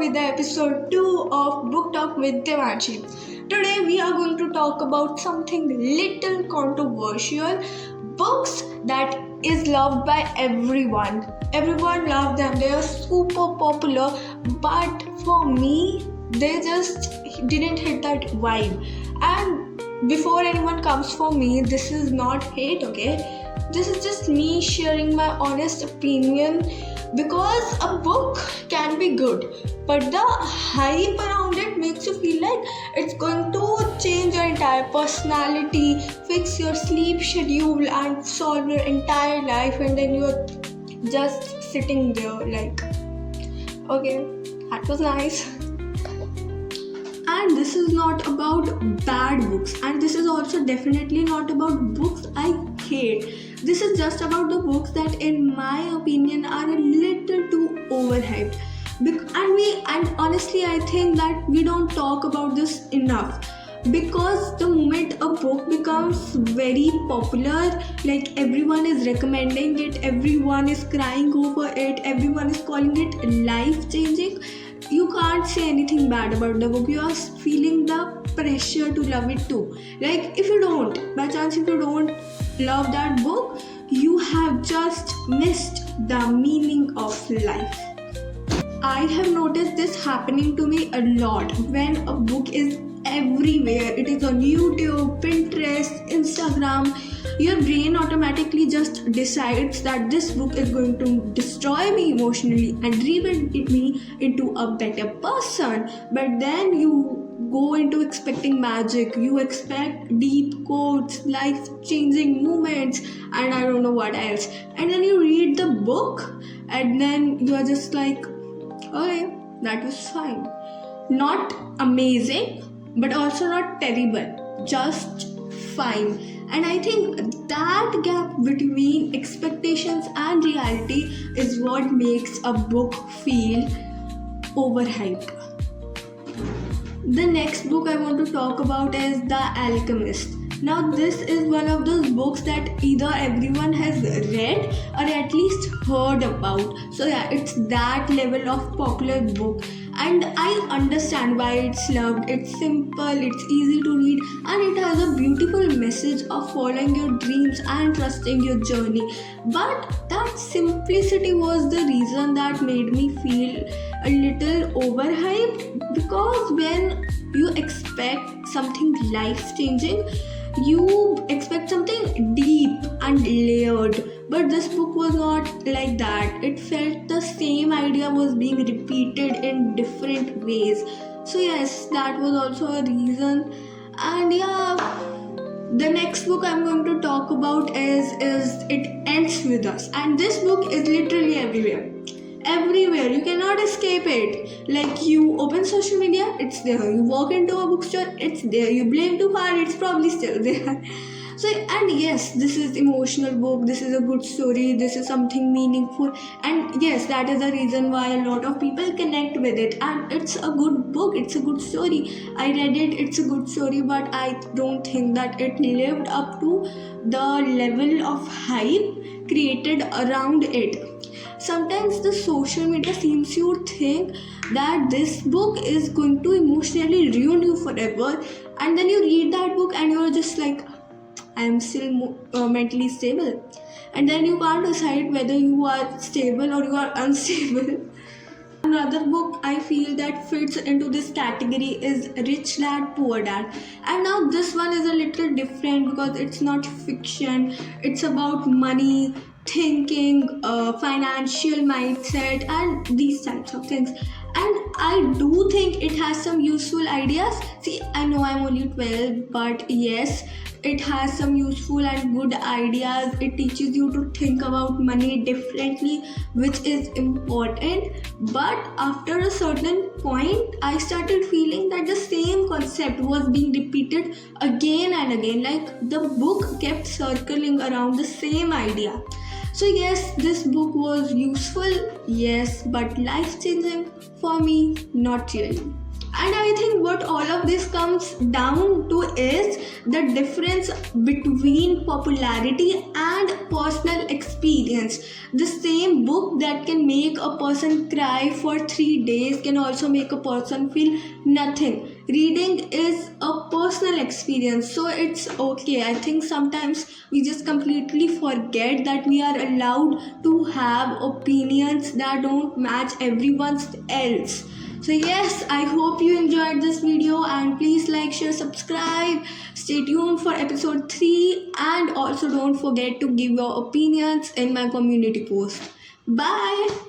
with the episode 2 of Book Talk with Devanshi. Today we are going to talk about something little controversial, books that is loved by everyone. Everyone loves them, they are super popular, but for me, they just didn't hit that vibe. And before anyone comes for me, this is not hate, okay? This is just me sharing my honest opinion, because a book can be good, but the hype around it makes you feel like it's going to change your entire personality, fix your sleep schedule and solve your entire life, and then you're just sitting there like, okay, that was nice. And this is not about bad books, and this is also definitely not about books I hate. This is just about the books that, in my opinion, are a little too overhyped. And honestly, I think that we don't talk about this enough, because the moment a book becomes very popular, like everyone is recommending it, everyone is crying over it, everyone is calling it life-changing, you can't say anything bad about the book. You are feeling the pressure to love it too. Like if you don't love that book, you have just missed the meaning of life. I have noticed this happening to me a lot when a book is everywhere. It is on YouTube, Pinterest, Instagram. Your brain automatically just decides that this book is going to destroy me emotionally and rebuild me into a better person. But then you go into expecting magic. You expect deep quotes, life-changing moments, and I don't know what else. And then you read the book, and then you are just like, okay, that was fine. Not amazing, but also not terrible, just fine. And I think that gap between expectations and reality is what makes a book feel overhyped. The next book I want to talk about is The Alchemist. Now this is one of those books that either everyone has read or at least heard about. So yeah, it's that level of popular book, and I understand why it's loved. It's simple, it's easy to read, and it has a beautiful message of following your dreams and trusting your journey. But that simplicity was the reason that made me feel a little overhyped, because when you expect something life-changing, you expect something deep and layered, but this book was not like that. It felt the same idea was being repeated in different ways. So yes, that was also a reason. And yeah, the next book I'm going to talk about is It Ends With Us, and this book is literally everywhere. You cannot escape it. Like, you open social media, it's there. You walk into a bookstore, it's there. You blame too hard, it's probably still there. So, and yes, this is emotional book, this is a good story, this is something meaningful, and yes, that is the reason why a lot of people connect with it, and it's a good book, it's a good story. I read it, it's a good story, but I don't think that it lived up to the level of hype created around it. Sometimes the social media seems you think that this book is going to emotionally ruin you forever, and then you read that book and you're just like, I am still mentally stable, and then you can't decide whether you are stable or you are unstable. Another book I feel that fits into this category is Rich Dad Poor Dad, and now this one is a little different because it's not fiction. It's about money, thinking, financial mindset, and these types of things. And I do think it has some useful ideas. See, I know I'm only 12, but yes, it has some useful and good ideas. It teaches you to think about money differently, which is important. But after a certain point, I started feeling that the same concept was being repeated again and again. Like the book kept circling around the same idea. So yes, this book was useful, yes, but life-changing for me, not really. And I think what all of this comes down to is the difference between popularity and personal experience. The same book that can make a person cry for 3 days can also make a person feel nothing. Reading is a personal experience, so it's okay. I think sometimes we just completely forget that we are allowed to have opinions that don't match everyone's else. So yes, I hope you enjoyed this video, and please like, share, subscribe. Stay tuned for episode 3, and also don't forget to give your opinions in my community post. Bye.